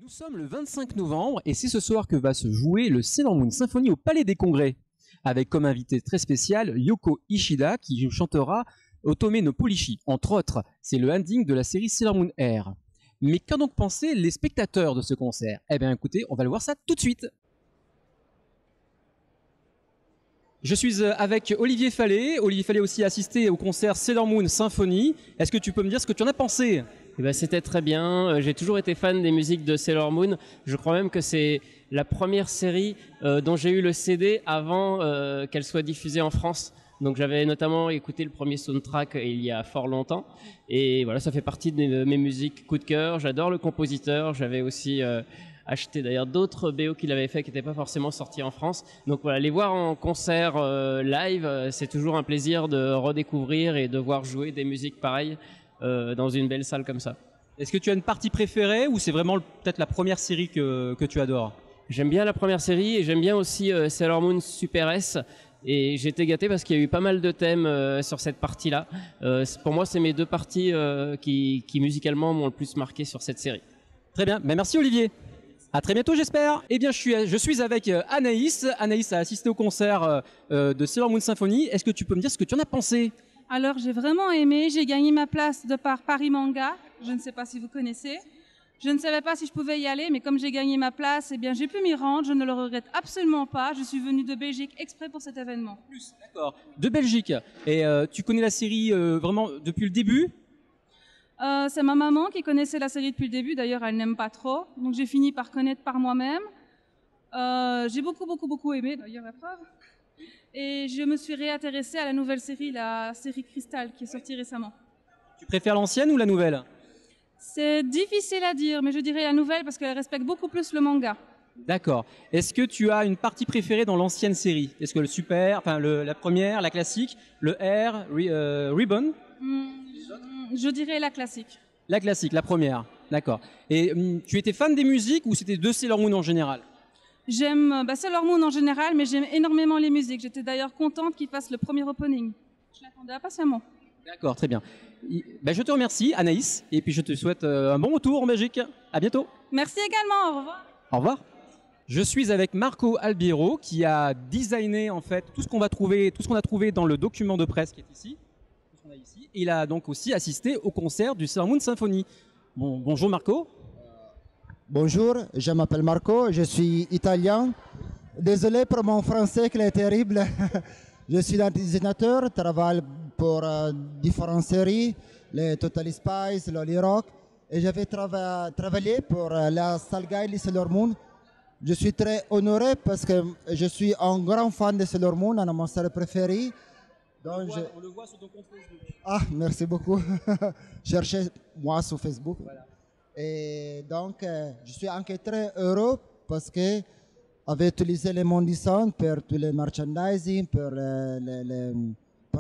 Nous sommes le 25 novembre et c'est ce soir que va se jouer le Sailor Moon Symphony au Palais des Congrès, avec comme invité très spécial Yoko Ishida qui chantera Otome no Polishi, entre autres. C'est le ending de la série Sailor Moon Air. Mais qu'ont donc pensé les spectateurs de ce concert? Eh bien écoutez, on va le voir ça tout de suite. Je suis avec Olivier Fallet. Olivier Fallet aussi assisté au concert Sailor Moon Symphony. Est-ce que tu peux me dire ce que tu en as pensé? Eh ben, c'était très bien. J'ai toujours été fan des musiques de Sailor Moon. Je crois même que c'est la première série dont j'ai eu le CD avant qu'elle soit diffusée en France. Donc j'avais notamment écouté le premier soundtrack il y a fort longtemps. Et voilà, ça fait partie de mes musiques coup de cœur. J'adore le compositeur. J'avais aussi acheté d'ailleurs d'autres BO qu'il avait fait qui n'étaient pas forcément sortis en France. Donc voilà, les voir en concert live, c'est toujours un plaisir de redécouvrir et de voir jouer des musiques pareilles dans une belle salle comme ça. Est-ce que tu as une partie préférée ou c'est vraiment peut-être la première série que tu adores? J'aime bien la première série et j'aime bien aussi Sailor Moon Super S. Et j'ai été gâté parce qu'il y a eu pas mal de thèmes sur cette partie-là. Pour moi, c'est mes deux parties qui musicalement m'ont le plus marqué sur cette série. Très bien, ben merci Olivier. À très bientôt j'espère. Eh bien je suis avec Anaïs. Anaïs a assisté au concert de Sailor Moon Symphony. Est-ce que tu peux me dire ce que tu en as pensé? Alors j'ai vraiment aimé, j'ai gagné ma place de par Paris Manga, je ne sais pas si vous connaissez. Je ne savais pas si je pouvais y aller, mais comme j'ai gagné ma place, eh bien j'ai pu m'y rendre, je ne le regrette absolument pas. Je suis venue de Belgique exprès pour cet événement. D'accord. De Belgique. Et tu connais la série vraiment depuis le début? C'est ma maman qui connaissait la série depuis le début, d'ailleurs elle n'aime pas trop, donc j'ai fini par connaître par moi-même. J'ai beaucoup aimé, d'ailleurs la preuve. Et je me suis réintéressée à la nouvelle série, la série Crystal, qui est sortie récemment. Tu préfères l'ancienne ou la nouvelle? C'est difficile à dire, mais je dirais la nouvelle parce qu'elle respecte beaucoup plus le manga. D'accord. Est-ce que tu as une partie préférée dans l'ancienne série? Est-ce que le super, enfin la première, la classique, le R, Ribbon? Je dirais la classique. La classique, la première. D'accord. Et tu étais fan des musiques ou c'était de Sailor Moon en général? J'aime Sailor Moon en général, mais j'aime énormément les musiques. J'étais d'ailleurs contente qu'ils fassent le premier opening. Je l'attendais impatiemment. D'accord, très bien. Ben, je te remercie, Anaïs, et puis je te souhaite un bon retour en Belgique. À bientôt. Merci également, au revoir. Au revoir. Je suis avec Marco Albiero qui a designé en fait tout ce qu'on a trouvé dans le document de presse qui est ici. Tout ce qu'on a ici. Il a donc aussi assisté au concert du Sailor Moon Symphony. Bonjour Marco. Bonjour, je m'appelle Marco, je suis italien. Désolé pour mon français qui est terrible. Je suis un dessinateur, travaille pour différentes séries, les Totally Spies, Loli Rock. Et j'avais travaillé pour la Saga de Sailor Moon. Je suis très honoré parce que je suis un grand fan de Sailor Moon, un de mes séries préférées. On le voit sur ton compte Facebook. Ah, merci beaucoup. Cherchez-moi sur Facebook. Voilà. Et donc, je suis encore très heureux parce que avait utilisé les Mondison pour tous les merchandising, pour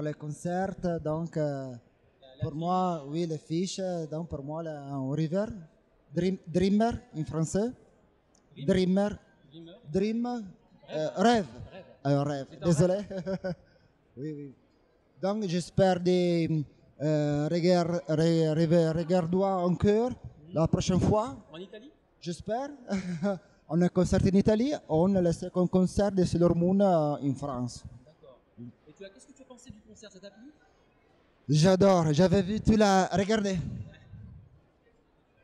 les concerts. Donc, pour moi, oui, les fiches. Donc, pour moi, un river, dreamer en français. Dreamer. Rêve. Rêve. Désolé. Oui. Donc, j'espère regarder en cœur la prochaine fois. En Italie? J'espère. On a un concert en Italie, on a le second concert de Sailor Moon en France. D'accord. Et qu'est-ce que tu as pensé du concert? Ça t'a plu? J'adore, j'avais vu, tu l'as regardé.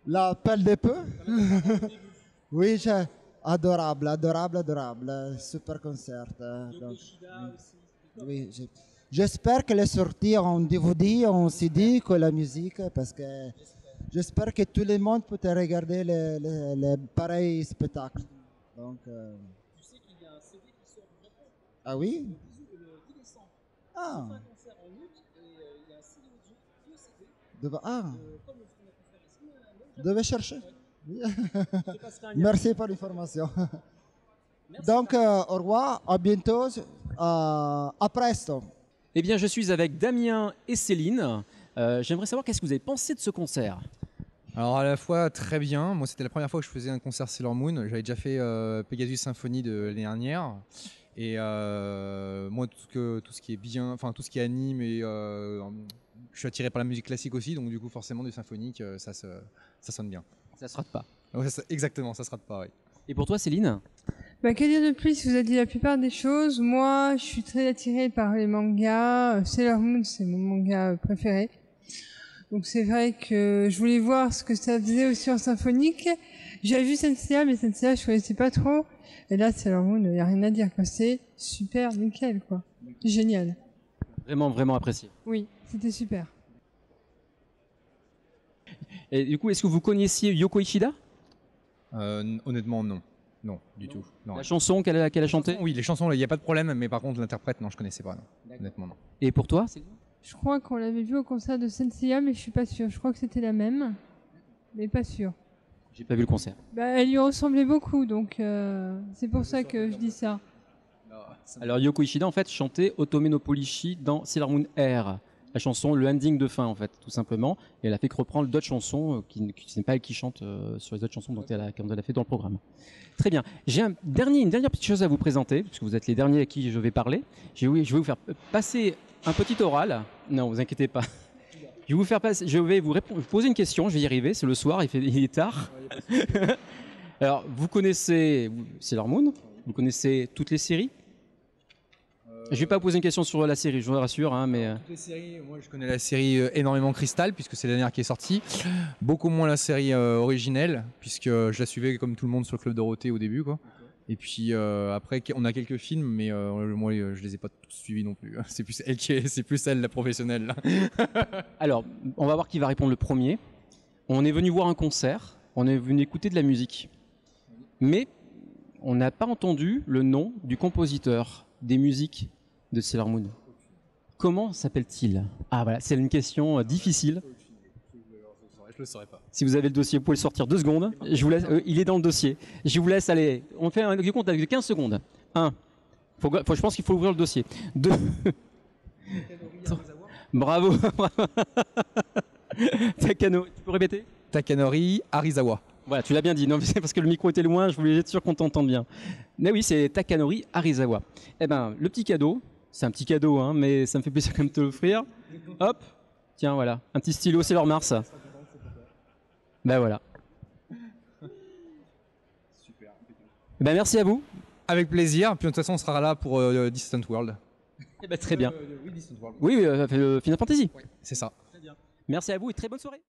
L'appel des peu. Oui, adorable, super concert. Donc, oui, j'espère que les sorties en DVD, en CD, que la musique, parce que j'espère que tout le monde peut regarder les pareils spectacles. Donc, tu sais qu'il y a un CD qui sort du Japon. Ah oui? Le 10 décembre. Ah. On fait un concert en août et il y a un CD audio, deux CD. Comme ce qu'on a pu faire ici. Devez chercher. Oui. Merci pour l'information. Donc, au revoir, à bientôt, à presto. Eh bien, je suis avec Damien et Céline. J'aimerais savoir qu'est-ce que vous avez pensé de ce concert. Alors à la fois très bien, moi c'était la première fois que je faisais un concert Sailor Moon, j'avais déjà fait Pegasus Symphony de l'année dernière et moi tout ce qui est bien, enfin tout ce qui est anime et Je suis attiré par la musique classique aussi, donc du coup forcément du symphonique, ça sonne bien. Ça se rate pas. Ouais, exactement, ça se rate pas, oui. Et pour toi, Céline? Bah, que dire de plus? Vous avez dit la plupart des choses. Moi, je suis très attirée par les mangas. Sailor Moon, c'est mon manga préféré. Donc c'est vrai que je voulais voir ce que ça faisait aussi en symphonique. J'avais vu Senseiya, mais Senseiya, je connaissais pas trop. Et là, Sailor Moon, il n'y a rien à dire, quoi. C'est super, nickel, quoi. Génial. Vraiment, vraiment apprécié. Oui, c'était super. Et du coup, est-ce que vous connaissiez Yoko Ishida? Honnêtement, non. Non, du tout. Non. La chanson qu'elle a chantée? Oui, les chansons, il n'y a pas de problème, mais par contre, l'interprète, non, je connaissais pas, non. Honnêtement, non. Et pour toi, Céline? Je crois qu'on l'avait vu au concert de Senseiya, mais je suis pas sûre. Je crois que c'était la même, mais pas sûre. J'ai pas vu le concert. Bah, elle lui ressemblait beaucoup, donc c'est pour ça que je dis ça. Alors Yoko Ishida en fait chantait Otome no Polishi dans Sailor Moon Air, la chanson, le ending de fin en fait, tout simplement. Et elle a fait que reprendre d'autres chansons qui n'est pas elle qui chante sur les autres chansons dont elle a fait dans le programme. Très bien. J'ai une dernière petite chose à vous présenter, puisque vous êtes les derniers à qui je vais parler. Je vais vous faire passer un petit oral. Non, vous inquiétez pas. Je vais vous poser une question, je vais y arriver, c'est le soir, il est tard. Alors, vous connaissez Sailor Moon, vous connaissez toutes les séries. Je vais pas vous poser une question sur la série, je vous rassure, hein, mais... Toutes les séries, moi je connais la série énormément Crystal, puisque c'est la dernière qui est sortie. Beaucoup moins la série originelle, puisque je la suivais comme tout le monde sur le Club Dorothée au début, quoi. Et puis après, on a quelques films, mais moi je les ai pas tous suivis non plus. C'est plus elle la professionnelle. Là. Alors, on va voir qui va répondre le premier. On est venu voir un concert, on est venu écouter de la musique, mais on n'a pas entendu le nom du compositeur des musiques de Sailor Moon. Comment s'appelle-t-il? Ah voilà, c'est une question difficile. Je le saurais pas. Si vous avez le dossier, vous pouvez le sortir 2 secondes. Je vous laisse, il est dans le dossier. Je vous laisse aller. On fait un compte avec 15 secondes. 1. Je pense qu'il faut ouvrir le dossier. 2. Bravo. Takanori, tu peux répéter? Takanori Arizawa. Voilà, tu l'as bien dit. Non, c'est parce que le micro était loin, je voulais être sûr qu'on t'entende bien. Mais oui, c'est Takanori Arizawa. Eh ben, le petit cadeau, c'est un petit cadeau, hein, mais ça me fait plaisir quand même de te l'offrir. Hop, tiens, voilà, un petit stylo, c'est leur Mars. Ben voilà. Super. Ben merci à vous. Avec plaisir. Puis de toute façon, on sera là pour Distant World. Eh ben, très bien. Oui, Distant World. Oui, Final Fantasy. Oui, c'est ça. Merci à vous et très bonne soirée.